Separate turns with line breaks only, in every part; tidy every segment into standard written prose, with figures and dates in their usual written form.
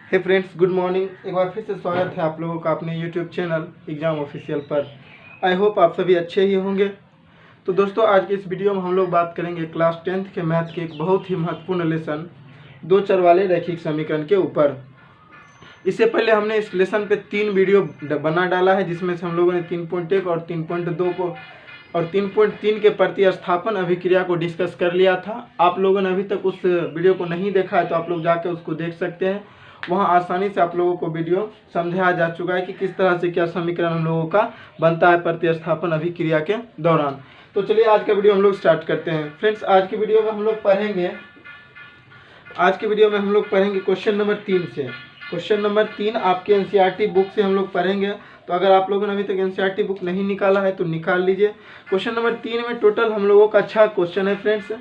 हे friends, good morning. एक बार फिर से स्वागत है आप लोगों का अपने यूट्यूब चैनल एग्ज़ाम ऑफिशियल पर। आई होप आप सभी अच्छे ही होंगे। तो दोस्तों, आज की इस वीडियो में हम लोग बात करेंगे क्लास 10th के मैथ के एक बहुत ही महत्वपूर्ण लेसन दो चर वाले रैखिक समीकरण के ऊपर। इससे पहले हमने इस लेसन पे 3 वीडियो बना डाला है, जिसमें से हम लोगों ने 3.1 और 3.2 को और 3.3 के प्रतिस्थापन अभिक्रिया को डिस्कस कर लिया था। आप लोगों ने अभी तक उस वीडियो को नहीं देखा है तो आप लोग जाकर उसको देख सकते हैं। वहाँ आसानी से आप लोगों को वीडियो समझाया जा चुका है कि किस तरह से क्या समीकरण हम लोगों का बनता है प्रतिस्थापन अभिक्रिया के दौरान। तो चलिए आज का वीडियो हम लोग स्टार्ट करते हैं। फ्रेंड्स, आज की वीडियो में हम लोग पढ़ेंगे क्वेश्चन नंबर 3 से। क्वेश्चन नंबर 3 आपके एनसीईआरटी बुक से हम लोग पढ़ेंगे। तो अगर आप लोगों ने अभी तक एनसीईआरटी बुक नहीं निकाला है तो निकाल लीजिए। क्वेश्चन नंबर 3 में टोटल हम लोगों का 6 क्वेश्चन है फ्रेंड्स।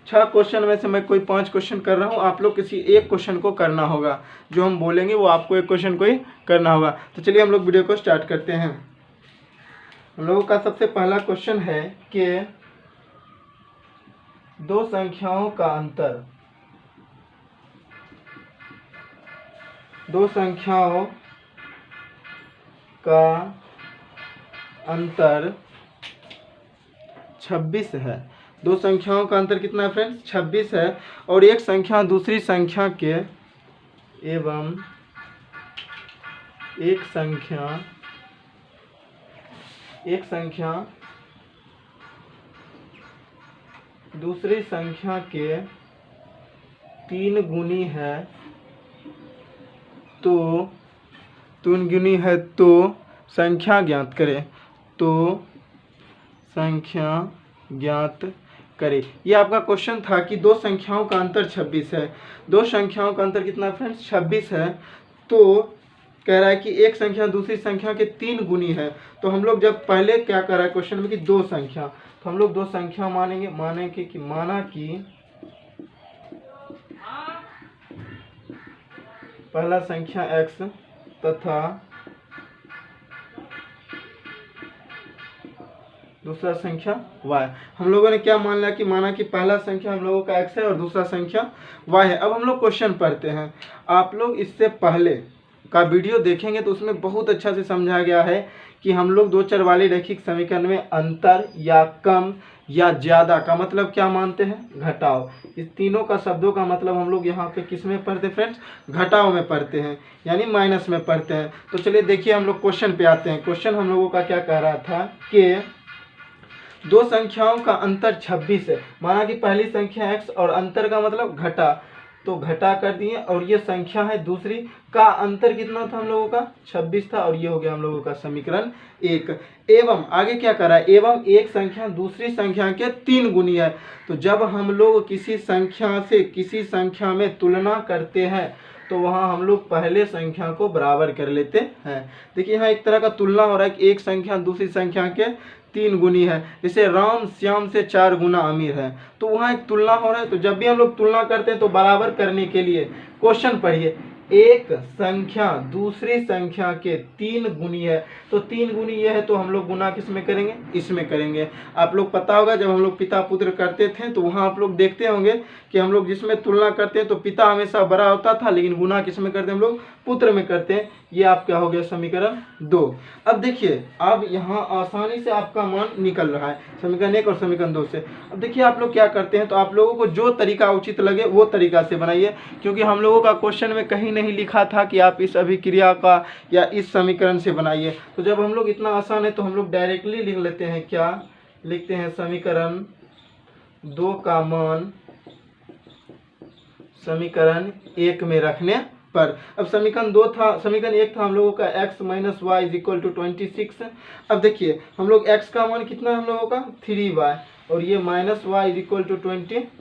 6 क्वेश्चन में से मैं कोई 5 क्वेश्चन कर रहा हूँ, आप लोग किसी एक क्वेश्चन को करना होगा। जो हम बोलेंगे वो आपको एक क्वेश्चन को ही करना होगा। तो चलिए हम लोग वीडियो को स्टार्ट करते हैं। हम लोगों का सबसे पहला क्वेश्चन है कि दो संख्याओं का अंतर, दो संख्याओं का अंतर 26 है। दो संख्याओं का अंतर कितना है फ्रेंड्स? 26 है। और एक संख्या दूसरी संख्या के एवं एक संख्या दूसरी संख्या के 3 गुनी है तो संख्या ज्ञात करें। तो संख्या ज्ञात करें। ये आपका क्वेश्चन था कि दो संख्याओं का अंतर 26 है। दो संख्याओं का अंतर कितना है फ्रेंड्स? 26 है। तो कह रहा है कि एक संख्या दूसरी संख्या के 3 गुनी है। तो हम लोग जब पहले क्या कर रहा है क्वेश्चन में कि दो संख्या, तो हम लोग दो संख्या माना कि पहला संख्या x तथा दूसरा संख्या y। हम लोगों ने क्या मान लिया कि माना कि पहला संख्या हम लोगों का x है और दूसरा संख्या y है। अब हम लोग क्वेश्चन पढ़ते हैं। आप लोग इससे पहले का वीडियो देखेंगे तो उसमें बहुत अच्छा से समझाया गया है कि हम लोग दो चर वाले रैखिक समीकरण में अंतर या कम या ज़्यादा का मतलब क्या मानते हैं? घटाव। इस तीनों का शब्दों का मतलब हम लोग यहाँ पे किस में पढ़ते हैं फ्रेंड्स? घटाव में पढ़ते हैं, यानी माइनस में पढ़ते हैं। तो चलिए देखिए हम लोग क्वेश्चन पे आते हैं। क्वेश्चन हम लोगों का क्या कह रहा था कि दो संख्याओं का अंतर 26 है। माना कि पहली संख्या x और अंतर का मतलब घटा, तो घटा कर दिए। और ये संख्या है दूसरी का अंतर कितना था हम लोगों का? 26 था। और ये हो गया हम लोगों का समीकरण 1। एवं आगे क्या कर रहा है? एवं एक संख्या दूसरी संख्या के 3 गुनी है। तो जब हम लोग किसी संख्या से किसी संख्या में तुलना करते हैं तो वहाँ हम लोग पहले संख्या को बराबर कर लेते हैं। देखिए यहाँ एक तरह का तुलना हो रहा है कि एक संख्या दूसरी संख्या के 3 गुनी है। जैसे राम श्याम से 4 गुना अमीर है, तो वहाँ एक तुलना हो रहा है। तो जब भी हम लोग तुलना करते हैं तो बराबर करने के लिए क्वेश्चन पढ़िए, एक संख्या दूसरी संख्या के 3 गुनी है। तो 3 गुनी ये है तो हम लोग गुना किस में करेंगे? इसमें करेंगे। आप लोग पता होगा जब हम लोग पिता पुत्र करते थे तो वहाँ आप लोग देखते होंगे कि हम लोग जिसमें तुलना करते हैं तो पिता हमेशा बड़ा होता था, लेकिन गुना किस में करते हैं? हम लोग पुत्र में करते हैं। ये आपका हो गया समीकरण 2। अब देखिए, अब यहाँ आसानी से आपका मान निकल रहा है समीकरण 1 और समीकरण 2 से। अब देखिए आप लोग क्या करते हैं, तो आप लोगों को जो तरीका उचित लगे वो तरीका से बनाइए, क्योंकि हम लोगों का क्वेश्चन में कहीं नहीं लिखा था कि आप इस अभिक्रिया का या इस समीकरण से बनाइए। तो जब हम लोग इतना आसान है तो हम लोग डायरेक्टली लिख लेते हैं। क्या लिखते हैं? समीकरण 2 का मान समीकरण 1 में रखने पर। अब समीकरण 1 था हम लोगों का x - y = 26। अब देखिए हम लोग x का मान कितना है हम लोगों का? 3y, और ये -y =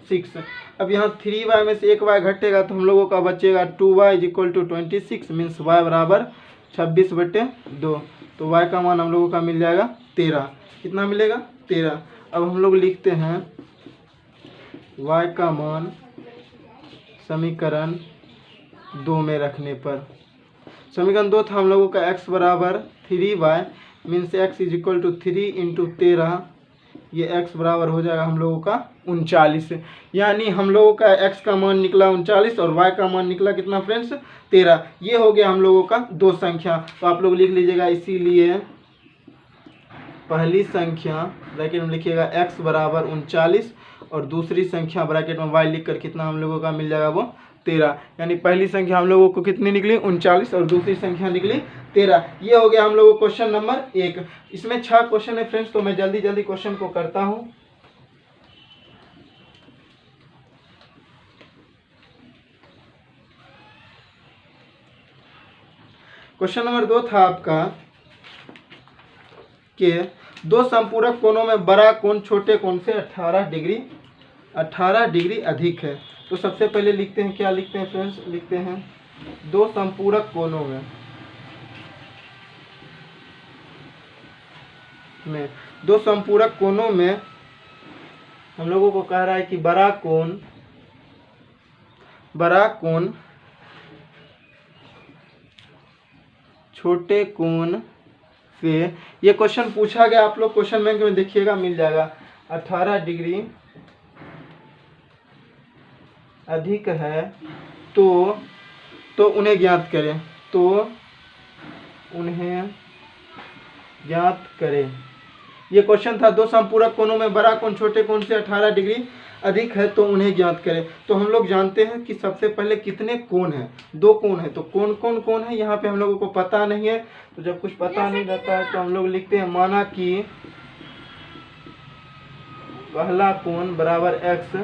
26। अब यहाँ 3y में से एक y घटेगा तो हम लोगों का बचेगा 2y = 26, मीन्स y बराबर 26/2। तो y का मान हम लोगों का मिल जाएगा 13। कितना मिलेगा? 13। अब हम लोग लिखते हैं y का मान समीकरण 2 में रखने पर। समीकरण 2 था हम लोगों का x बराबर 3y, मीन्स x = 3 × 13 ये x बराबर हो जाएगा हम लोगों का 39। यानी हम लोगों का x का मान निकला 39 और y का मान निकला कितना फ्रेंड्स 13। ये हो गया हम लोगों का दो संख्या। तो आप लोग लिख लीजिएगा, इसीलिए पहली संख्या ब्रैकेट में लिखिएगा x बराबर 39 और दूसरी संख्या ब्रैकेट में y लिख कर कितना हम लोगों का मिल जाएगा वो 13। यानी पहली संख्या हम लोगों को कितनी निकली 39 और दूसरी संख्या निकली 13। ये हो गया हम लोगों को क्वेश्चन नंबर 1। इसमें 6 क्वेश्चन है फ्रेंड्स, तो मैं जल्दी जल्दी क्वेश्चन को करता हूँ। क्वेश्चन नंबर 2 था आपका कि दो संपूरक कोणों में बड़ा कोण छोटे कोण से 18 डिग्री अधिक है। तो सबसे पहले लिखते हैं, क्या लिखते हैं फ्रेंड्स, लिखते हैं दो संपूरक कोणों में दो संपूरक कोणों में हम लोगों को कह रहा है कि बड़ा कोण छोटे कोण से, ये क्वेश्चन पूछा गया, आप लोग क्वेश्चन बैंक में देखिएगा मिल जाएगा, 18 डिग्री अधिक है तो उन्हें ज्ञात करें, ये क्वेश्चन था। दो संपूरक कोणों में बड़ा कोण छोटे कोण से 18 डिग्री अधिक है तो उन्हें ज्ञात करें। तो हम लोग जानते हैं कि सबसे पहले कितने कोण हैं, दो कोण है, तो कौन है यहाँ पे हम लोगों को पता नहीं है। तो जब कुछ पता नहीं रहता है तो हम लोग लिखते हैं, माना कि पहला कोण बराबर x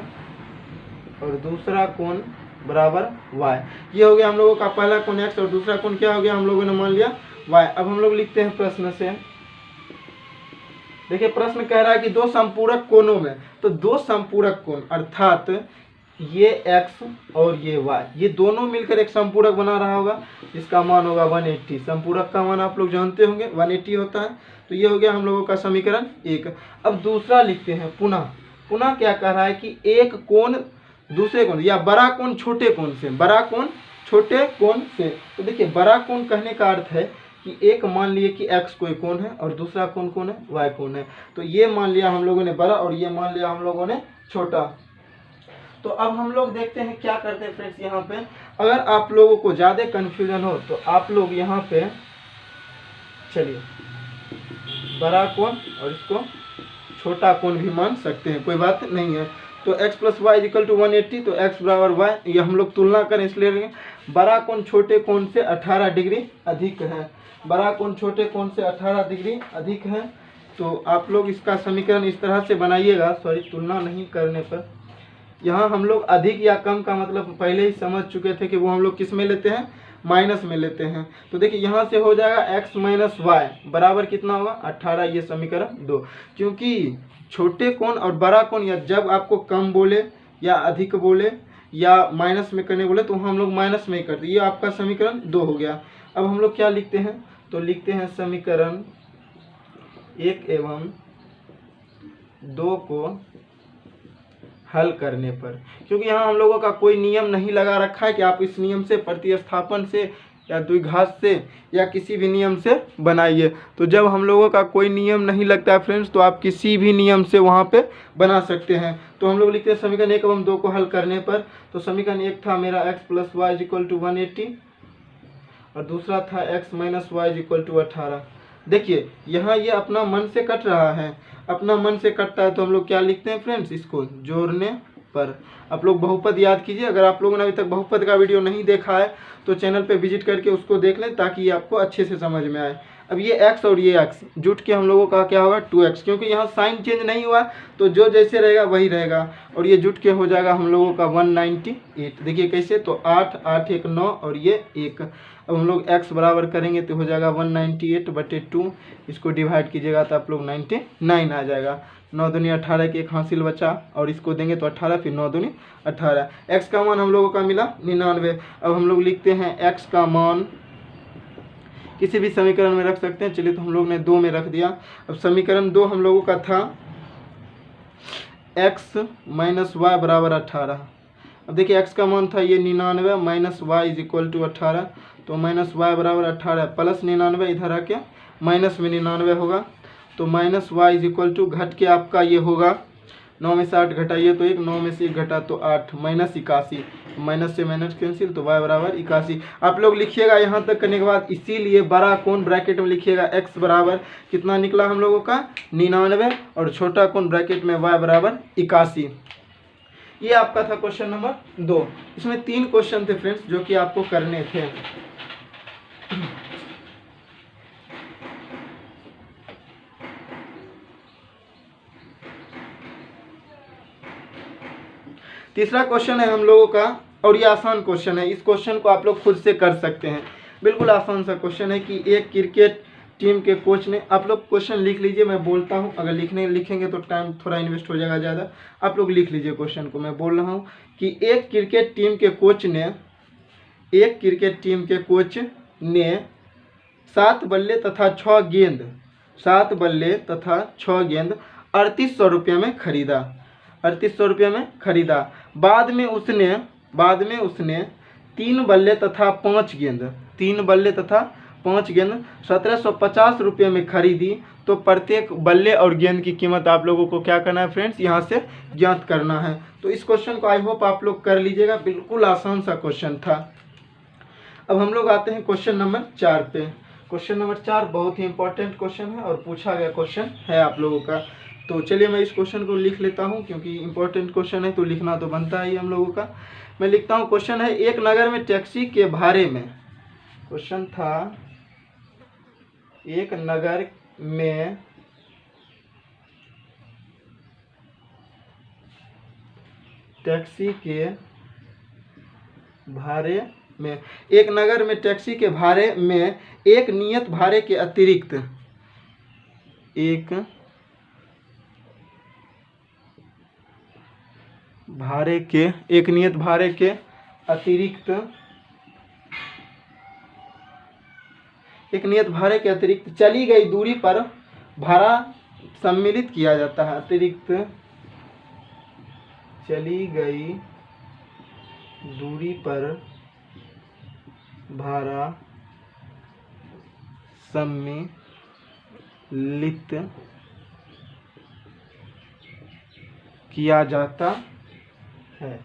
और दूसरा कोण बराबर y। ये हो गया हम लोगों का पहला कोण x और दूसरा कोण क्या हो गया, हम लोगों ने मान लिया y। अब हम लोग लिखते हैं प्रश्न से, देखिए प्रश्न कह रहा है कि दो संपूरक कोणों में, तो दो संपूरक कोण अर्थात ये x और ये y, ये दोनों मिलकर एक संपूरक बना रहा होगा जिसका मान होगा 180। संपूरक का मान आप लोग जानते होंगे 180 होता है। तो ये हो गया हम लोगों का समीकरण 1। अब दूसरा लिखते हैं, पुनः क्या कह रहा है कि एक कोण दूसरे कोण या बड़ा कोण छोटे कोण से, बड़ा कोण छोटे कोण से। तो देखिए बड़ा कोण कहने का अर्थ है कि एक मान लिए कि x कोई कोण है और दूसरा कोण कौन है, y कोण है। तो ये मान लिया हम लोगों ने बड़ा और ये मान लिया हम लोगों ने छोटा। तो अब हम लोग देखते हैं क्या करते हैं फ्रेंड्स। यहाँ पे अगर आप लोगों को ज़्यादा कन्फ्यूजन हो तो आप लोग यहाँ पे चलिए बड़ा कोण और इसको छोटा कोण भी मान सकते हैं, कोई बात नहीं है। तो x plus y equal to 180, तो x बराबर y, ये हम लोग तुलना करें इसलिए बड़ा कोण छोटे कोण से 18 डिग्री अधिक है, बड़ा कोण छोटे कोण से 18 डिग्री अधिक है। तो आप लोग इसका समीकरण इस तरह से बनाइएगा, सॉरी तुलना नहीं करने पर। यहाँ हम लोग अधिक या कम का मतलब पहले ही समझ चुके थे कि वो हम लोग किस में लेते हैं, माइनस में लेते हैं। तो देखिए यहाँ से हो जाएगा x माइनस वाई बराबर कितना होगा 18, ये समीकरण 2। क्योंकि छोटे कोण और बड़ा कोण या जब आपको कम बोले या अधिक बोले या माइनस में करने बोले तो हम लोग माइनस में ही करते, ये आपका समीकरण 2 हो गया। अब हम लोग क्या लिखते हैं, तो लिखते हैं समीकरण 1 एवं 2 को हल करने पर, क्योंकि यहाँ हम लोगों का कोई नियम नहीं लगा रखा है कि आप इस नियम से प्रतिस्थापन से या द्विघात से या किसी भी नियम से बनाइए। तो जब हम लोगों का कोई नियम नहीं लगता है फ्रेंड्स तो आप किसी भी नियम से वहाँ पे बना सकते हैं। तो हम लोग लिखते हैं समीकरण 1 एवं 2 को हल करने पर। तो समीकरण 1 था मेरा x plus y equal to 180 और दूसरा था x minus y equal to 18। देखिए यहाँ ये अपना मन से कट रहा है, अपना मन से कटता है तो हम लोग क्या लिखते हैं फ्रेंड्स, इसको जोड़ने पर। आप लोग बहुपद याद कीजिए, अगर आप लोगों ने अभी तक बहुपद का वीडियो नहीं देखा है तो चैनल पे विजिट करके उसको देख लें ताकि ये आपको अच्छे से समझ में आए। अब ये x और ये x जुट के हम लोगों का क्या होगा 2x, क्योंकि यहाँ साइन चेंज नहीं हुआ तो जो जैसे रहेगा वही रहेगा, और ये जुट के हो जाएगा हम लोगों का 198। देखिए कैसे, तो 8 8 1 9 और ये 1। अब हम लोग x बराबर करेंगे तो हो जाएगा 198/2, इसको डिवाइड कीजिएगा तो आप लोग 99 आ जाएगा। 9 दूनी 18 के एक हासिल बचा और इसको देंगे तो 18, फिर 9 दूनी 18। x का मान हम लोगों का मिला 99। अब हम लोग लिखते हैं x का मान किसी भी समीकरण में रख सकते हैं, चलिए तो हम लोग ने 2 में रख दिया। अब समीकरण 2 हम लोगों का था x माइनस वाई बराबर 18। अब देखिए x का मान था ये 99 minus y is equal to 18, तो माइनस वाई बराबर 18 प्लस 99 इधर आके माइनस में 99 होगा। तो minus y is equal to घट के आपका ये होगा 9 में से 8 घटाइए तो 1, 9 में से 1 घटा तो 8, माइनस 81, माइनस से माइनस कैंसिल तो y बराबर 81। आप लोग लिखिएगा यहाँ तक करने के बाद, इसीलिए बड़ा कौन ब्रैकेट में लिखिएगा x बराबर कितना निकला हम लोगों का 99 और छोटा कौन ब्रैकेट में y बराबर 81। ये आपका था क्वेश्चन नंबर 2। इसमें 3 क्वेश्चन थे फ्रेंड्स जो कि आपको करने थे। तीसरा क्वेश्चन है हम लोगों का, और ये आसान क्वेश्चन है। इस क्वेश्चन को आप लोग खुद से कर सकते हैं, बिल्कुल आसान सा क्वेश्चन है कि एक क्रिकेट टीम के कोच ने, आप लोग क्वेश्चन लिख लीजिए, मैं बोलता हूँ, अगर लिखेंगे तो टाइम थोड़ा इन्वेस्ट हो जाएगा ज़्यादा। आप लोग लिख लीजिए क्वेश्चन को, मैं बोल रहा हूँ कि एक क्रिकेट टीम के कोच ने 7 बल्ले तथा 6 गेंद 3800 रुपये में खरीदा, 3800 रुपये में खरीदा। बाद में उसने 3 बल्ले तथा 5 गेंद 1750 रुपये में खरीदी। तो प्रत्येक बल्ले और गेंद की कीमत आप लोगों को क्या करना है फ्रेंड्स, यहाँ से ज्ञात करना है। तो इस क्वेश्चन को आई होप आप लोग कर लीजिएगा, बिल्कुल आसान सा क्वेश्चन था। अब हम लोग आते हैं क्वेश्चन नंबर 4 पे। क्वेश्चन नंबर 4 बहुत ही इंपॉर्टेंट क्वेश्चन है और पूछा गया क्वेश्चन है आप लोगों का। तो चलिए मैं इस क्वेश्चन को लिख लेता हूं, क्योंकि इंपॉर्टेंट क्वेश्चन है तो लिखना तो बनता ही हम लोगों का। मैं लिखता हूं, क्वेश्चन है एक नगर में टैक्सी के भाड़े में, क्वेश्चन था एक नगर में टैक्सी के भाड़े में, एक नगर में टैक्सी के भाड़े में एक नियत भाड़े के अतिरिक्त एक नियत भाड़े के अतिरिक्त चली गई दूरी पर भाड़ा सम्मिलित किया जाता है। अतिरिक्त चली गई दूरी पर भाड़ा सम्मिलित किया जाता है।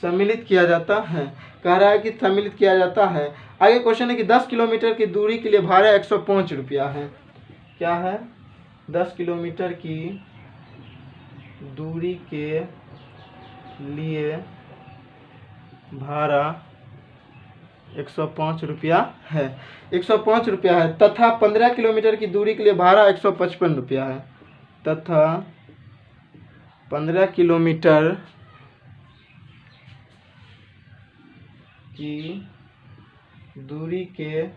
सम्मिलित किया जाता है, कह रहा है कि सम्मिलित किया जाता है। आगे क्वेश्चन है कि 10 किलोमीटर की दूरी के लिए भाड़ा 105 रुपया है। क्या है? 10 किलोमीटर की दूरी के लिए भाड़ा 105 रुपया है, 105 रुपया है। तथा 15 किलोमीटर की दूरी के लिए भाड़ा 155 रुपया है। तथा 15 किलोमीटर की दूरी के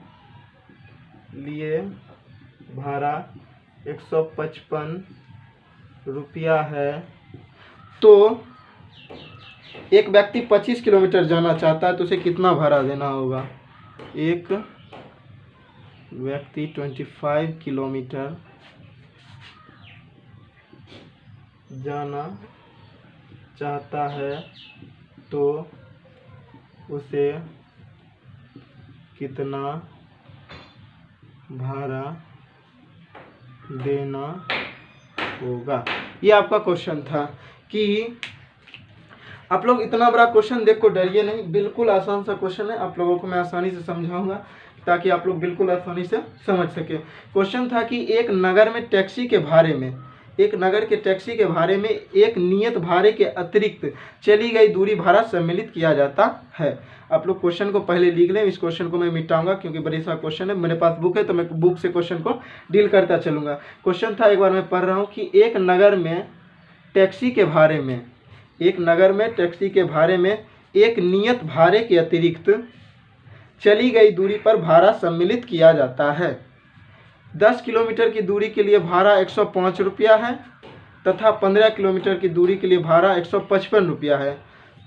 लिए भाड़ा 155 रुपया है। तो एक व्यक्ति 25 किलोमीटर जाना चाहता है तो उसे कितना भाड़ा देना होगा? एक व्यक्ति 25 किलोमीटर जाना चाहता है तो उसे कितना भाड़ा देना होगा? ये आपका क्वेश्चन था कि आप लोग इतना बड़ा क्वेश्चन देख को डरिए नहीं, बिल्कुल आसान सा क्वेश्चन है। आप लोगों को मैं आसानी से समझाऊंगा ताकि आप लोग बिल्कुल आसानी से समझ सके। क्वेश्चन था कि एक नगर में टैक्सी के भाड़े में, एक नगर के टैक्सी के भाड़े में एक नियत भाड़े के अतिरिक्त चली गई दूरी भाड़ा सम्मिलित किया जाता है। आप लोग क्वेश्चन को पहले लिख लें, इस क्वेश्चन को मैं मिटाऊंगा क्योंकि बड़ी सा क्वेश्चन है। मेरे पास बुक है तो मैं बुक से क्वेश्चन को डील करता चलूंगा। क्वेश्चन था, एक बार मैं पढ़ रहा हूँ कि एक नगर में टैक्सी के भाड़े में, एक नगर में टैक्सी के भाड़े में एक नियत भाड़े के अतिरिक्त चली गई दूरी पर भाड़ा सम्मिलित किया जाता है। 10 किलोमीटर की दूरी के लिए भाड़ा 105 रुपया है तथा 15 किलोमीटर की दूरी के लिए भाड़ा 155 रुपया है।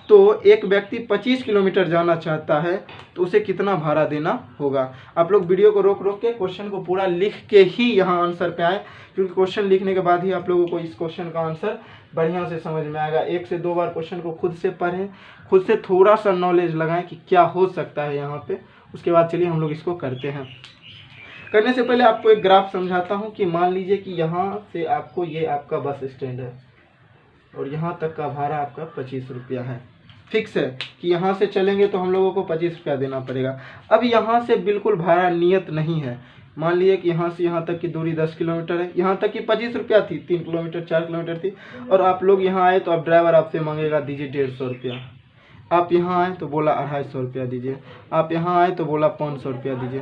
तो एक व्यक्ति 25 किलोमीटर जाना चाहता है तो उसे कितना भाड़ा देना होगा? आप लोग वीडियो को रोक रोक के क्वेश्चन को पूरा लिख के ही यहाँ आंसर पे आए, क्योंकि क्वेश्चन लिखने के बाद ही आप लोगों को इस क्वेश्चन का आंसर बढ़िया से समझ में आएगा। 1 से 2 बार क्वेश्चन को खुद से पढ़ें, खुद से थोड़ा सा नॉलेज लगाएं कि क्या हो सकता है यहाँ पे। उसके बाद चलिए हम लोग इसको करते हैं। करने से पहले आपको एक ग्राफ समझाता हूँ कि मान लीजिए कि यहाँ से आपको, ये आपका बस स्टैंड है और यहाँ तक का भाड़ा आपका 25 रुपया है। फिक्स है कि यहाँ से चलेंगे तो हम लोगों को 25 रुपया देना पड़ेगा। अब यहाँ से बिल्कुल भाड़ा नियत नहीं है। मान लीजिए कि यहाँ से यहाँ तक की दूरी 10 किलोमीटर है, यहाँ तक की 25 रुपया थी, 3 किलोमीटर 4 किलोमीटर थी, और आप लोग यहाँ आए तो अब ड्राइवर आपसे मांगेगा दीजिए 150 रुपया। आप यहाँ आए तो बोला 250 रुपया दीजिए, आप यहाँ आए तो बोला 500 रुपया दीजिए।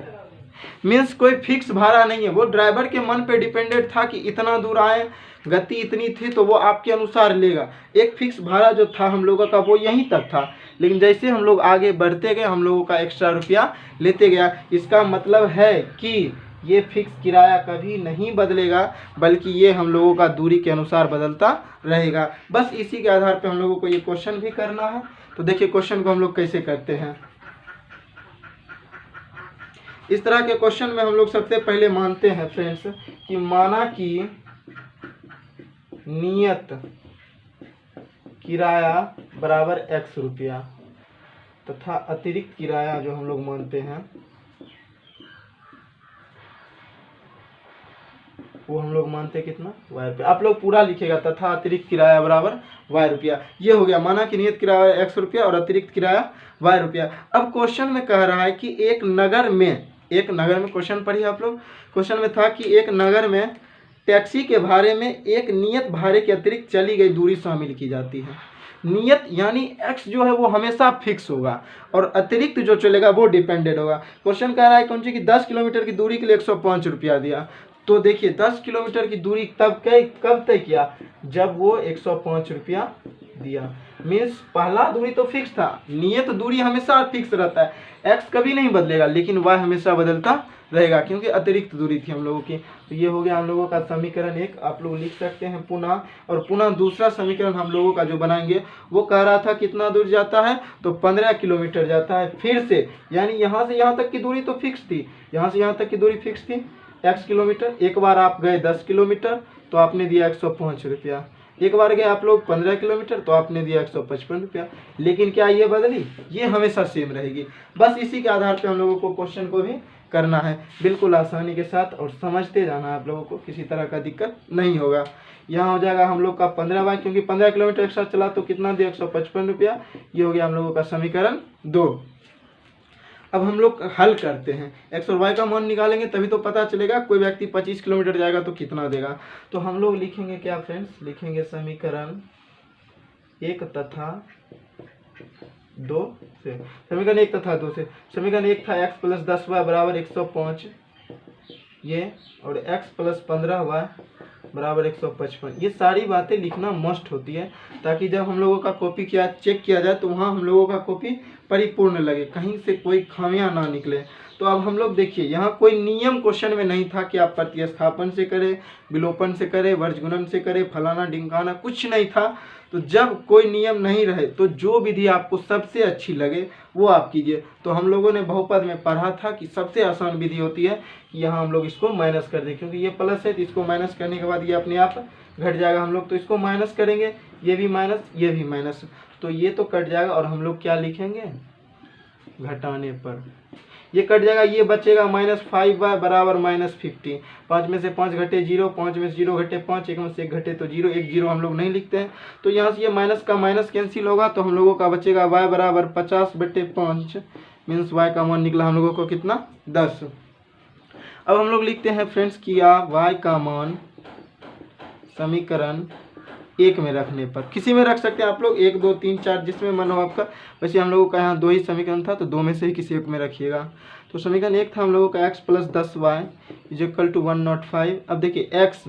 मीन्स कोई फिक्स भाड़ा नहीं है, वो ड्राइवर के मन पे डिपेंडेंट था कि इतना दूर आए, गति इतनी थी तो वो आपके अनुसार लेगा। एक फिक्स भाड़ा जो था हम लोगों का वो यहीं तक था, लेकिन जैसे हम लोग आगे बढ़ते गए हम लोगों का एक्स्ट्रा रुपया लेते गया। इसका मतलब है कि ये फिक्स किराया कभी नहीं बदलेगा, बल्कि ये हम लोगों का दूरी के अनुसार बदलता रहेगा। बस इसी के आधार पर हम लोगों को ये क्वेश्चन भी करना है। तो देखिए क्वेश्चन को हम लोग कैसे करते हैं। इस तरह के क्वेश्चन में हम लोग सबसे पहले मानते हैं फ्रेंड्स कि माना कि नियत किराया बराबर x रुपया तथा अतिरिक्त किराया जो हम लोग मानते हैं वो हम लोग मानते कितना y रुपया। आप लोग पूरा लिखेगा, तथा अतिरिक्त किराया बराबर y रुपया। ये हो गया, माना कि नियत किराया x रुपया और अतिरिक्त किराया y रुपया। अब क्वेश्चन में कह रहा है कि एक नगर में क्वेश्चन पढ़िए आप लोग। क्वेश्चन में था कि एक नगर में टैक्सी के भाड़े में एक नियत भाड़े के अतिरिक्त चली गई दूरी शामिल की जाती है। नियत यानी x जो है वो हमेशा फिक्स होगा और अतिरिक्त जो चलेगा वो डिपेंडेंट होगा। क्वेश्चन कह रहा है कौन सी कि 10 किलोमीटर की दूरी के लिए 105 रुपया दिया। तो देखिए 10 किलोमीटर की दूरी कब तय किया, जब वो 105 रुपया दिया। मीन्स पहला दूरी तो फिक्स था, नियत दूरी हमेशा फिक्स रहता है, x कभी नहीं बदलेगा, लेकिन y हमेशा बदलता रहेगा क्योंकि अतिरिक्त दूरी थी हम लोगों की। तो ये हो गया हम लोगों का समीकरण 1। आप लोग लिख सकते हैं पुनः, और पुनः दूसरा समीकरण हम लोगों का जो बनाएंगे वो कह रहा था कितना दूर जाता है, तो 15 किलोमीटर जाता है फिर से। यानी यहाँ से यहाँ तक की दूरी तो फिक्स थी, यहाँ से यहाँ तक की दूरी फिक्स थी x किलोमीटर। एक बार आप गए 10 किलोमीटर तो आपने दिया 105 रुपया, एक बार गए आप लोग 15 किलोमीटर तो आपने दिया 155 रुपया। लेकिन क्या ये बदली, ये हमेशा सेम रहेगी। बस इसी के आधार पे हम लोगों को क्वेश्चन को भी करना है, बिल्कुल आसानी के साथ, और समझते जाना है। आप लोगों को किसी तरह का दिक्कत नहीं होगा। यहाँ हो जाएगा हम लोग का 15 क्योंकि 15 किलोमीटर एक्स्ट्रा चला तो कितना दिया 155 रुपया। ये हो गया हम लोगों का समीकरण 2। अब हम लोग हल करते हैं, x और y का मान निकालेंगे तभी तो पता चलेगा कोई व्यक्ति 25 किलोमीटर जाएगा तो कितना देगा। तो हम लोग लिखेंगे क्या फ्रेंड्स, लिखेंगे समीकरण 1 तथा 2 से। समीकरण 1 तथा 2 से। समीकरण 1 था x + 10y बराबर 105 ये, और x + 15y बराबर 155। ये सारी बातें लिखना मस्ट होती है ताकि जब हम लोगों का कॉपी चेक किया जाए तो वहाँ हम लोगों का कॉपी परिपूर्ण लगे, कहीं से कोई खामियां ना निकले। तो अब हम लोग देखिए यहाँ कोई नियम क्वेश्चन में नहीं था कि आप प्रतिस्थापन से करें, विलोपन से करें, वर्गगुणन से करें, फलाना ढिमकाना, कुछ नहीं था। तो जब कोई नियम नहीं रहे तो जो विधि आपको सबसे अच्छी लगे वो आप कीजिए। तो हम लोगों ने बहुपद में पढ़ा था कि सबसे आसान विधि होती है कि यहाँ हम लोग इसको माइनस कर दें, क्योंकि ये प्लस है तो इसको माइनस करने के बाद ये अपने आप घट जाएगा। हम लोग तो इसको माइनस करेंगे, ये भी माइनस, ये भी माइनस, तो ये तो कट जाएगा। और हम लोग क्या लिखेंगे, घटाने पर ये कट जाएगा, ये बचेगा -5y बराबर -50। 5 में से 5 घटे 0, 5 में से 0 घटे 5, 1 में से 1 घटे तो 0, 1 0 हम लोग नहीं लिखते हैं। तो यहाँ से ये माइनस का माइनस कैंसिल होगा तो हम लोगों का बचेगा y बराबर 50/5। मीन्स y का मान निकला हम लोगों को कितना, 10। अब हम लोग लिखते हैं फ्रेंड्स कि y का मान समीकरण 1 में रखने पर, किसी में रख सकते हैं आप लोग, 1 2 3 4 जिसमें मन हो आपका। वैसे हम लोगों का यहाँ 2 ही समीकरण था तो 2 में से ही किसी एक में रखिएगा। तो समीकरण 1 था हम लोगों का x + 10y = 105। अब देखिए x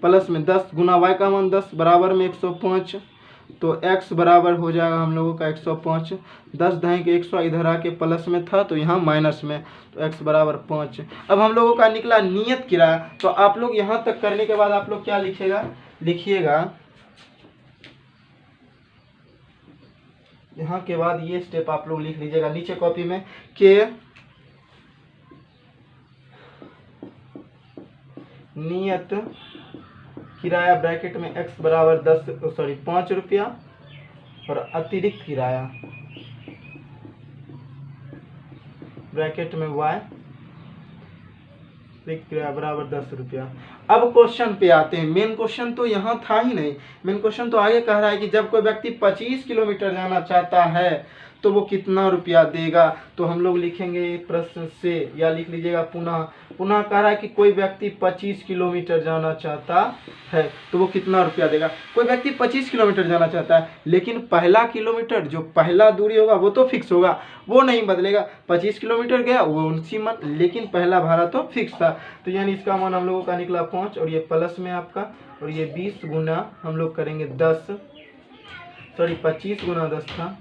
प्लस में 10 गुना y का मान 10 बराबर में 105, तो x बराबर हो जाएगा हम लोगों का 105। 10 ढाई के 100 इधर आके प्लस में था तो यहाँ माइनस में, तो x बराबर 5। अब हम लोगों का निकला नियत किराया। तो आप लोग यहाँ तक करने के बाद आप लोग क्या लिखिएगा, यहाँ के बाद ये स्टेप आप लोग लिख लीजिएगा नीचे कॉपी में कि नियत किराया ब्रैकेट में x बराबर 5 रुपया और अतिरिक्त किराया ब्रैकेट में y बराबर 10 रुपया। अब क्वेश्चन पे आते हैं। मेन क्वेश्चन तो यहाँ था ही नहीं। मेन क्वेश्चन तो आगे कह रहा है कि जब कोई व्यक्ति 25 किलोमीटर जाना चाहता है तो वो कितना रुपया देगा। तो हम लोग लिखेंगे प्रश्न से, या लिख लीजिएगा पुनः। पुनः कह रहा है कि कोई व्यक्ति 25 किलोमीटर जाना चाहता है तो वो कितना रुपया देगा। कोई व्यक्ति 25 किलोमीटर जाना चाहता है, लेकिन पहला किलोमीटर जो पहला दूरी होगा वो तो फिक्स होगा, वो नहीं बदलेगा। 25 किलोमीटर गया वो उसी मन, लेकिन पहला भाड़ा तो फिक्स था। तो यानी इसका मान हम लोगों का निकला 5, और ये प्लस में आपका, और ये 20 गुना हम लोग करेंगे 25 गुना 10 था,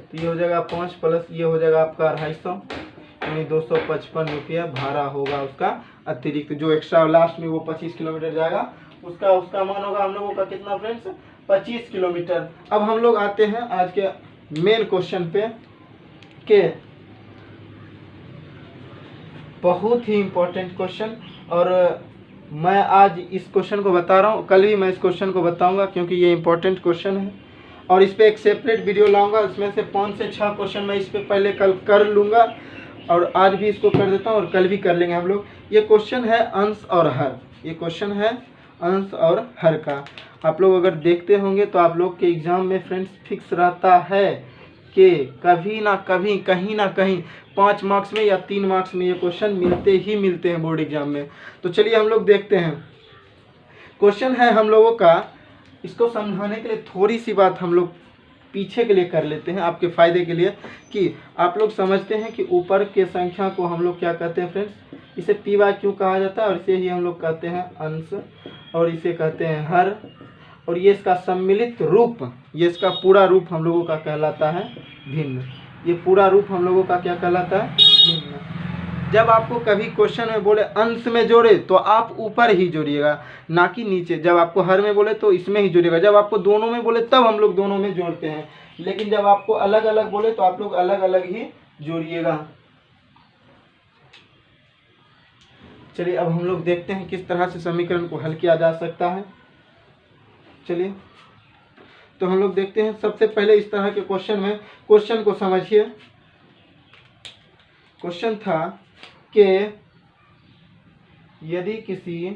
तो ये हो जाएगा 5 प्लस ये हो जाएगा आपका 250, यानी 255 रुपया भाड़ा होगा उसका अतिरिक्त, जो एक्स्ट्रा लास्ट में वो 25 किलोमीटर जाएगा उसका मान होगा हम लोगों का कितना फ्रेंड्स, 25 किलोमीटर। अब हम लोग आते हैं आज के मेन क्वेश्चन पे, के बहुत ही इम्पोर्टेंट क्वेश्चन, और मैं आज इस क्वेश्चन को बता रहा हूँ, कल भी मैं इस क्वेश्चन को बताऊंगा क्योंकि ये इम्पोर्टेंट क्वेश्चन है, और इस पर एक सेपरेट वीडियो लाऊंगा। इसमें से 5 से 6 क्वेश्चन मैं इस पर पहले कल कर लूँगा, और आज भी इसको कर देता हूँ और कल भी कर लेंगे हम लोग। ये क्वेश्चन है अंश और हर, ये क्वेश्चन है अंश और हर का। आप लोग अगर देखते होंगे तो आप लोग के एग्ज़ाम में फ्रेंड्स फिक्स रहता है कि कभी ना कभी कहीं ना कहीं 5 मार्क्स में या 3 मार्क्स में ये क्वेश्चन मिलते ही मिलते हैं बोर्ड एग्जाम में। तो चलिए हम लोग देखते हैं। क्वेश्चन है हम लोगों का, इसको समझाने के लिए थोड़ी सी बात हम लोग पीछे के लिए कर लेते हैं आपके फ़ायदे के लिए, कि आप लोग समझते हैं कि ऊपर के संख्या को हम लोग क्या कहते हैं फ्रेंड्स, इसे पी वाई क्यू कहा जाता है, और इसे ही हम लोग कहते हैं अंश, और इसे कहते हैं हर, और ये इसका सम्मिलित रूप, ये इसका पूरा रूप हम लोगों का कहलाता है भिन्न। ये पूरा रूप हम लोगों का क्या कहलाता है, भिन्न। जब आपको कभी क्वेश्चन में बोले अंश में जोड़े तो आप ऊपर ही जोड़िएगा, ना कि नीचे। जब आपको हर में बोले तो इसमें ही जोड़िएगा। जब आपको दोनों में बोले तब हम लोग दोनों में जोड़ते हैं, लेकिन जब आपको अलग अलग बोले तो आप लोग अलग अलग ही जोड़िएगा। चलिए अब हम लोग देखते हैं किस तरह से समीकरण को हल किया जा सकता है। चलिए तो हम लोग देखते हैं। सबसे पहले इस तरह के क्वेश्चन में, क्वेश्चन को समझिए। क्वेश्चन था कि यदि किसी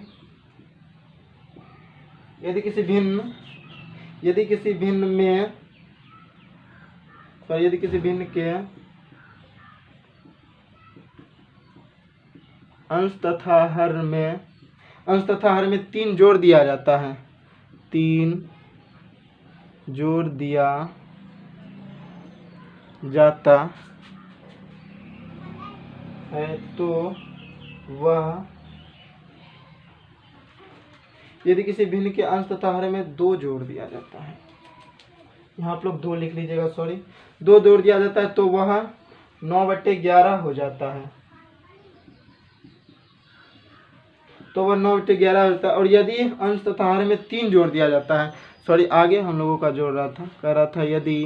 भिन्न के अंश तथा हर में 3 जोड़ दिया जाता है, 3 जोड़ दिया जाता है, तो वह, यदि किसी भिन्न के अंश तथा हर में 2 जोड़ दिया जाता है, यहाँ आप लोग 2 लिख लीजिएगा, सॉरी, 2 जोड़ दिया जाता है तो वह 9/11 हो जाता है, तो वह 9/11 होता है। और यदि अंश तथा हर में 3 जोड़ दिया जाता है, सॉरी आगे हम लोगों का जोड़ रहा था, कह रहा था यदि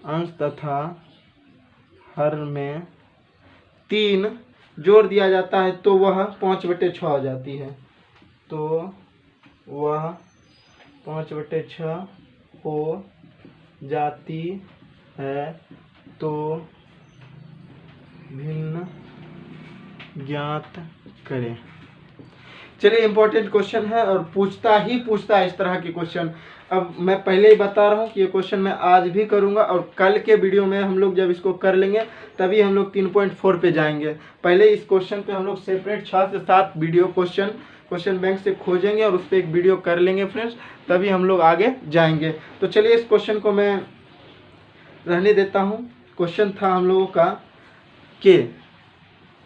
अंश तथा हर में 3 जोड़ दिया जाता है तो वह 5/6 हो जाती है, तो वह 5/6 हो जाती है, तो भिन्न ज्ञात करें। चलिए इम्पोर्टेंट क्वेश्चन है और पूछता है इस तरह के क्वेश्चन। अब मैं पहले ही बता रहा हूँ कि ये क्वेश्चन मैं आज भी करूँगा, और कल के वीडियो में हम लोग जब इसको कर लेंगे तभी हम लोग 3.4 पे जाएंगे। पहले इस क्वेश्चन पे हम लोग सेपरेट 6 से 7 वीडियो क्वेश्चन बैंक से खोजेंगे और उस पर एक वीडियो कर लेंगे फ्रेंड्स, तभी हम लोग आगे जाएंगे। तो चलिए इस क्वेश्चन को मैं रहने देता हूँ। क्वेश्चन था हम लोगों का कि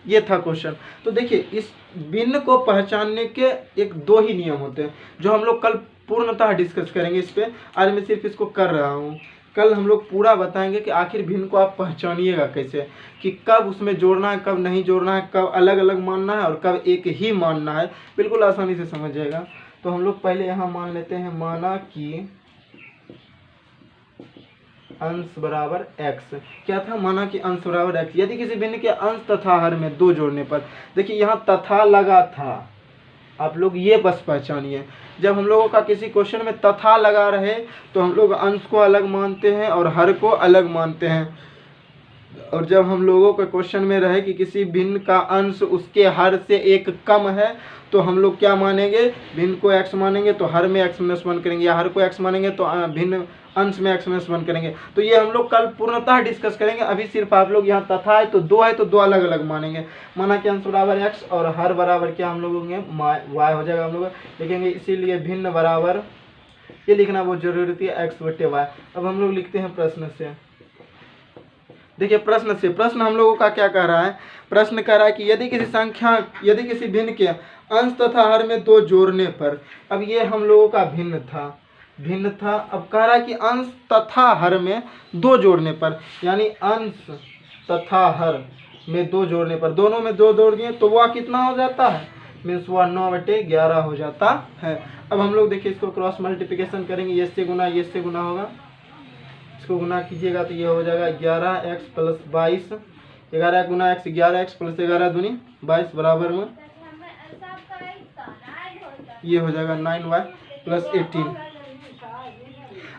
ये था क्वेश्चन। तो देखिए इस भिन्न को पहचानने के एक 2 ही नियम होते हैं, जो हम लोग कल पूर्णतः डिस्कस करेंगे इस पे। आज मैं सिर्फ इसको कर रहा हूँ, कल हम लोग पूरा बताएंगे कि आखिर भिन्न को आप पहचानिएगा कैसे, कि कब उसमें जोड़ना है, कब नहीं जोड़ना है, कब अलग अलग मानना है और कब एक ही मानना है, बिल्कुल आसानी से समझ जाएगा। तो हम लोग पहले यहाँ मान लेते हैं, माना कि अंश बराबर x। क्या था, माना कि अंश बराबर x। यदि किसी भिन्न के अंश तथा हर में 2 जोड़ने पर, देखिए यहाँ तथा लगा था, आप लोग ये बस पहचानिए। जब हम लोगों का किसी क्वेश्चन में तथा लगा रहे तो हम लोग अंश को अलग मानते हैं और हर को अलग मानते हैं। और जब हम लोगों के क्वेश्चन में रहे कि किसी भिन्न का अंश उसके हर से एक कम है, तो हम लोग क्या मानेंगे, भिन्न को x मानेंगे तो हर में x-1 करेंगे, या हर को x मानेंगे तो भिन्न अंश में x-1 करेंगे। तो ये हम लोग कल पूर्णतः डिस्कस करेंगे। अभी सिर्फ आप लोग यहाँ तथा है तो दो है तो दो अलग अलग मानेंगे। माना कि अंश बराबर x और हर बराबर क्या हम लोग होंगे y हो जाएगा, हम लोग लिखेंगे। इसीलिए भिन्न बराबर ये लिखना बहुत जरूरी है x/y। अब हम लोग लिखते हैं प्रश्न से। देखिए प्रश्न हम लोगों का क्या कह रहा है, प्रश्न कह रहा है कि यदि किसी भिन्न के अंश तथा हर में दो जोड़ने पर, अब ये हम लोगों का भिन्न था, अब कह रहा है कि अंश तथा हर में दो जोड़ने पर, यानी अंश तथा हर में दो जोड़ने पर, दोनों में दो जोड़ दिए तो वह कितना हो जाता है, मीन्स वह 9/11 हो जाता है। अब हम लोग देखिए इसको क्रॉस मल्टीप्लिकेशन करेंगे, ये से गुना होगा, इसको गुना कीजिएगा तो ये हो जाएगा 11x + 22, 11 गुना x 11x + 11 दूनी 22 बराबर में ये हो जाएगा 9y + 18।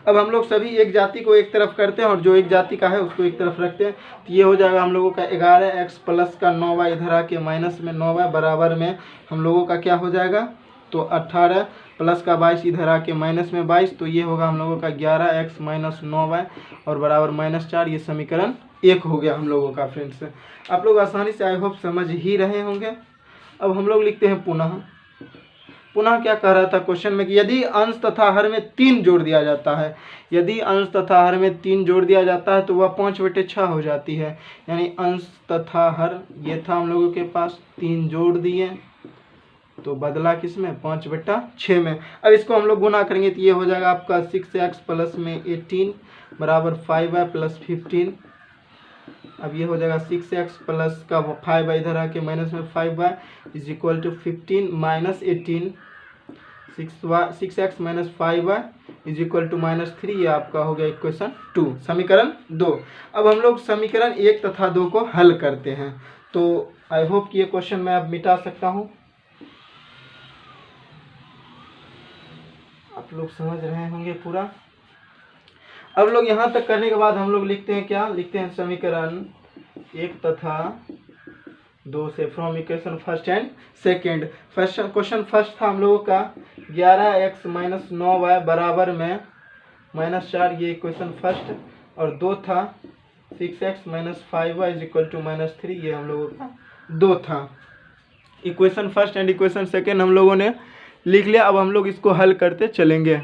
अब हम लोग सभी एक जाति को एक तरफ करते हैं और जो एक जाति का है उसको एक तरफ रखते हैं, तो ये हो जाएगा हम लोगों का 11x + का 9y इधर आके माइनस में 9y बराबर में हम लोगों का क्या हो जाएगा, तो 18 + का 22 इधर आके माइनस में 22, तो ये होगा हम लोगों का 11x - 9y और बराबर -4। ये समीकरण 1 हो गया हम लोगों का। फ्रेंड्स आप लोग आसानी से आई होप समझ ही रहे होंगे। अब हम लोग लिखते हैं पुनः क्या कह रहा था क्वेश्चन में कि यदि अंश तथा हर में 3 जोड़ दिया जाता है, यदि अंश तथा हर में 3 जोड़ दिया जाता है तो वह 5/6 हो जाती है। यानी अंश तथा हर ये था हम लोगों के पास, 3 जोड़ दिए तो बदला किस में, 5/6 में। अब इसको हम लोग गुना करेंगे तो ये हो जाएगा आपका 6x + में 18 बराबर 5y + 15। अब ये हो जाएगा 6x + का 5y इधर आके माइनस में 5y = 15 - 18, 6x - 5y = -3। ये आपका हो गया इक्वेशन 2, समीकरण 2। अब हम लोग समीकरण 1 तथा 2 को हल करते हैं। तो आई होप कि ये क्वेश्चन मैं अब मिटा सकता हूँ। आप लोग समझ रहे होंगे पूरा। अब लोग यहाँ तक करने के बाद हम लोग लिखते हैं क्या, लिखते हैं समीकरण 1 तथा 2 से from equation first and second. Question first था हम लोगों का 11x - 9y बराबर में -4, ये इक्वेशन फर्स्ट, और 2 था 6x - 5y = -3, ये हम लोगों का 2 था। Equation first and equation second हम लोगों ने लिख लिया। अब हम लोग इसको हल करते चलेंगे।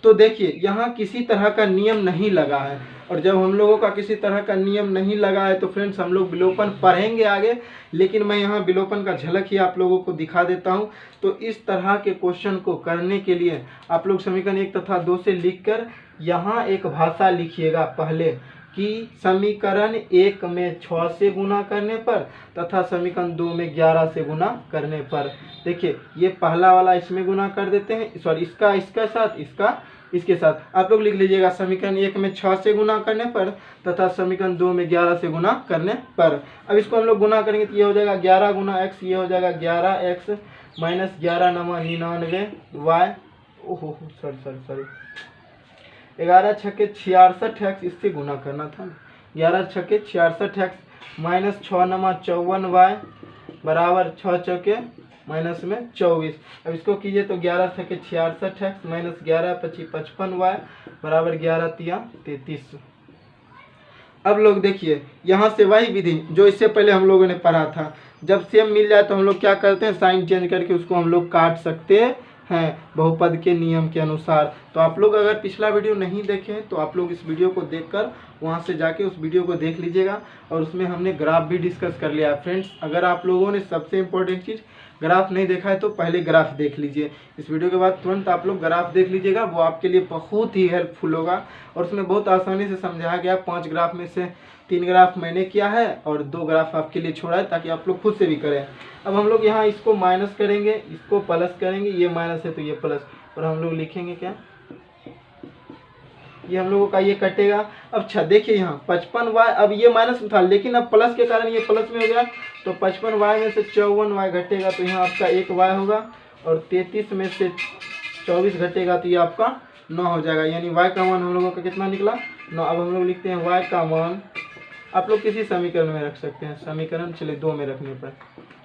तो देखिए यहाँ किसी तरह का नियम नहीं लगा है, और जब हम लोगों का किसी तरह का नियम नहीं लगा है तो फ्रेंड्स हम लोग विलोपन पढ़ेंगे आगे, लेकिन मैं यहाँ विलोपन का झलक ही आप लोगों को दिखा देता हूँ। तो इस तरह के क्वेश्चन को करने के लिए आप लोग समीकरण 1 तथा 2 से लिखकर यहाँ एक भाषा लिखिएगा पहले कि समीकरण 1 में 6 से गुना करने पर तथा समीकरण 2 में 11 से गुना करने पर। देखिए ये पहला वाला इसमें गुना कर देते हैं, सॉरी इसका साथ इसके साथ आप लोग लिख लीजिएगा समीकरण 1 में 6 से गुना करने पर तथा समीकरण 2 में 11 से गुना करने पर। अब इसको हम लोग गुना करेंगे तो ये हो जाएगा 11 गुना x, ये हो जाएगा 11x - 11 × 99y, ओहो सॉरी 11 छक्के 66x, इससे गुना करना था, 11 छक्के 66x - 6 × 54y बराबर 6 चौके माइनस में 24। अब इसको कीजिए तो 11 छक्के 66x - 11 × 55y बराबर 11 × 33। अब लोग देखिए यहाँ से वही विधि जो इससे पहले हम लोगों ने पढ़ा था, जब सेम मिल जाए तो हम लोग क्या करते हैं, साइन चेंज करके उसको हम लोग काट सकते हैं बहुपद के नियम के अनुसार। तो आप लोग अगर पिछला वीडियो नहीं देखे हैं तो आप लोग इस वीडियो को देखकर वहां से जाके उस वीडियो को देख लीजिएगा, और उसमें हमने ग्राफ भी डिस्कस कर लिया है। फ्रेंड्स अगर आप लोगों ने सबसे इम्पोर्टेंट चीज़ ग्राफ नहीं देखा है तो पहले ग्राफ देख लीजिए, इस वीडियो के बाद तुरंत आप लोग ग्राफ देख लीजिएगा, वो आपके लिए बहुत ही हेल्पफुल होगा। और उसमें बहुत आसानी से समझाया गया, 5 ग्राफ में से 3 ग्राफ मैंने किया है और 2 ग्राफ आपके लिए छोड़ा है ताकि आप लोग खुद से भी करें। अब हम लोग यहाँ इसको माइनस करेंगे, इसको प्लस करेंगे, ये माइनस है तो ये प्लस, और हम लोग लिखेंगे क्या, ये हम लोगों का ये कटेगा। अब अच्छा देखिए यहाँ 55y, अब ये माइनस में था लेकिन अब प्लस के कारण ये प्लस में हो गया, तो 55y में से 54y घटेगा तो यहाँ आपका 1y होगा, और 33 में से 24 घटेगा तो ये आपका 9 हो जाएगा। यानी y का मान हम लोगों का कितना निकला, 9। अब हम लोग लिखते हैं y का मान, आप लोग किसी समीकरण में रख सकते हैं, समीकरण चलिए 2 में रखने पर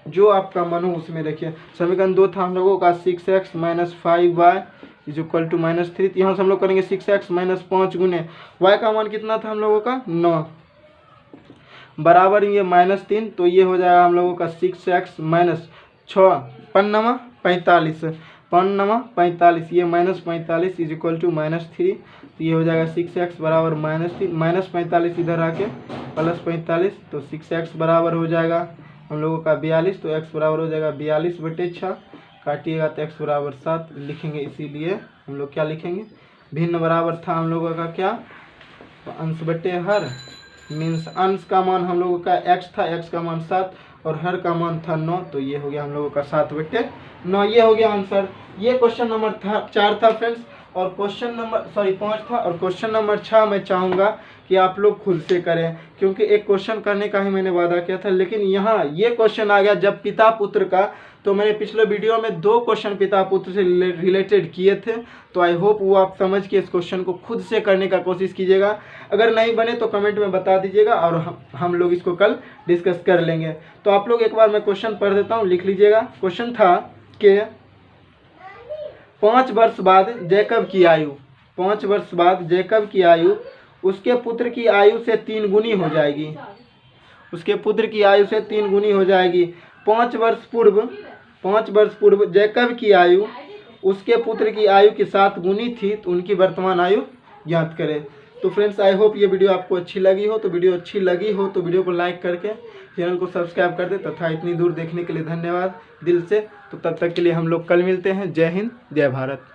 जो आपका मन हो उसमें रखिए। समीकरण 2 था हम लोगों का 6x - 5y = -3। यहाँ से हम लोग करेंगे 6x - 5 गुने y का मान कितना था हम लोगों का 9 बराबर ये -3, तो ये हो जाएगा हम लोगों का 6x - 6 5 45 5 ये -45 = -3, तो ये हो जाएगा 6x बराबर -3 -45 इधर आके +45, तो 6x बराबर हो जाएगा हम लोगों का 42, तो x बराबर हो जाएगा 42/6, काटिएगा तो x बराबर 7 लिखेंगे। इसीलिए हम लोग क्या लिखेंगे, भिन्न बराबर था हम लोगों का क्या, तो अंश बटे हर, मीन्स अंश का मान हम लोगों का x था, x का मान 7 और हर का मान था 9, तो ये हो गया हम लोगों का 7/9। ये हो गया आंसर। ये क्वेश्चन नंबर 4 था फ्रेंड्स, और क्वेश्चन नंबर 5 था, और क्वेश्चन नंबर 6 मैं चाहूँगा कि आप लोग खुद से करें, क्योंकि एक क्वेश्चन करने का ही मैंने वादा किया था, लेकिन यहाँ ये क्वेश्चन आ गया जब पिता पुत्र का, तो मैंने पिछले वीडियो में 2 क्वेश्चन पिता पुत्र से रिलेटेड किए थे, तो आई होप वो आप समझ के इस क्वेश्चन को खुद से करने का कोशिश कीजिएगा। अगर नहीं बने तो कमेंट में बता दीजिएगा और हम लोग इसको कल डिस्कस कर लेंगे। तो आप लोग एक बार मैं क्वेश्चन पढ़ देता हूँ, लिख लीजिएगा। क्वेश्चन था कि 5 वर्ष बाद जैकब की आयु, 5 वर्ष बाद जैकब की आयु उसके पुत्र की आयु से 3 गुनी हो जाएगी, उसके पुत्र की आयु से 3 गुनी हो जाएगी। 5 वर्ष पूर्व जैकब की आयु उसके पुत्र की आयु की 7 गुनी थी, तो उनकी वर्तमान आयु ज्ञात करें। तो फ्रेंड्स आई होप ये वीडियो आपको अच्छी लगी हो, तो वीडियो को लाइक करके चैनल को सब्सक्राइब कर दे, तथा इतनी दूर देखने के लिए धन्यवाद दिल से। तो तब तक के लिए हम लोग कल मिलते हैं। जय हिंद, जय भारत।